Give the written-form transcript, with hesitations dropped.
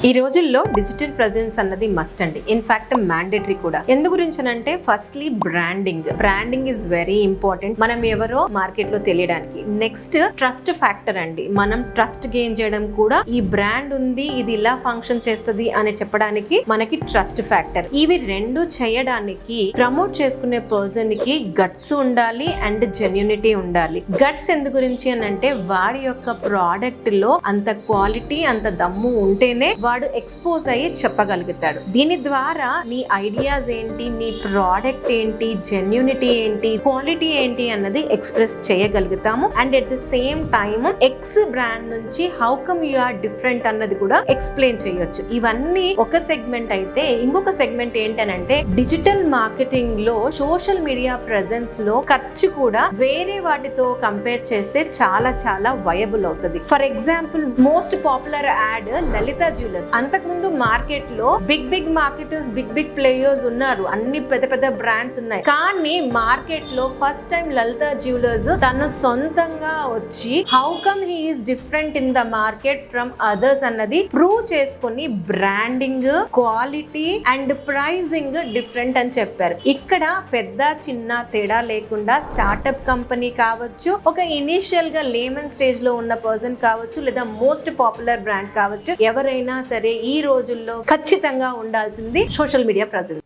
ఈ రోజుల్లో digital presence అన్నది మస్ట్ అండి, ఇన్ఫాక్ట్ మ్యాండేటరీ కూడా. ఎందు గురించి అంటే firstly branding is very important. మనం ఎవరో మార్కెట్ లో తెలియడానికి. నెక్స్ట్ ట్రస్ట్ ఫ్యాక్టర్ అండి, మనం ట్రస్ట్ గెయిన్ చేయడం కూడా ఈ బ్రాండ్ ఉంది, ఇది ఇలా ఫంక్షన్ చేస్తుంది అని చెప్పడానికి మనకి ట్రస్ట్ ఫ్యాక్టర్. ఇవి రెండు చేయడానికి ప్రమోట్ చేసుకునే పర్సన్ కి గట్స్ ఉండాలి అండ్ జెన్యూనిటీ ఉండాలి. గట్స్ ఎందు గురించి అని అంటే వాడి యొక్క ప్రోడక్ట్ లో అంత క్వాలిటీ అంత దమ్ము ఉంటేనే వాడు ఎక్స్పోజ్ అయ్యి చెప్పగలుగుతాడు. దీని ద్వారా నీ ఐడియాస్ ఏంటి, నీ ప్రోడక్ట్ ఏంటి, జెన్యూనిటీ ఏంటి, క్వాలిటీ ఏంటి అన్నది ఎక్స్ప్రెస్ చేయగలుగుతాము. And at the same time X brand నుంచి how come you are different అన్నది కూడా ఎక్స్ప్లెయిన్ చేయొచ్చు. ఇవన్నీ ఒక సెగ్మెంట్ అయితే, ఇంకొక సెగ్మెంట్ ఏంటనంటే డిజిటల్ మార్కెటింగ్ లో సోషల్ మీడియా ప్రెజెన్స్ లో ఖర్చు కూడా వేరే వాటితో కంపేర్ చేస్తే చాలా చాలా వయబుల్ అవుతుంది. For example most popular add Lalitha jewellers. అంతకుముందు మార్కెట్ లో బిగ్ మార్కెటర్స్, బిగ్ ప్లేయర్స్ ఉన్నారు, అన్ని పెద్ద పెద్ద బ్రాండ్స్ ఉన్నాయి. కానీ మార్కెట్ లో ఫస్ట్ టైం లలిత జ్యువెలర్స్ తను సొంతంగా వచ్చి how come he is different in the market from others అన్నది ప్రూవ్ చేసుకొని branding, quality and pricing different అని చెప్పారు. ఇక్కడ పెద్ద చిన్న తేడా లేకుండా స్టార్ట్అప్ కంపెనీ కావచ్చు, ఒక ఇనిషియల్ గా లేమన్ స్టేజ్ లో ఉన్న పర్సన్ కావచ్చు, లేదా మోస్ట్ పాపులర్ బ్రాండ్ కావచ్చు, ఎవరైనా సరే ఈ రోజుల్లో ఖచ్చితంగా ఉండాల్సింది సోషల్ మీడియా ప్రెజెన్స్.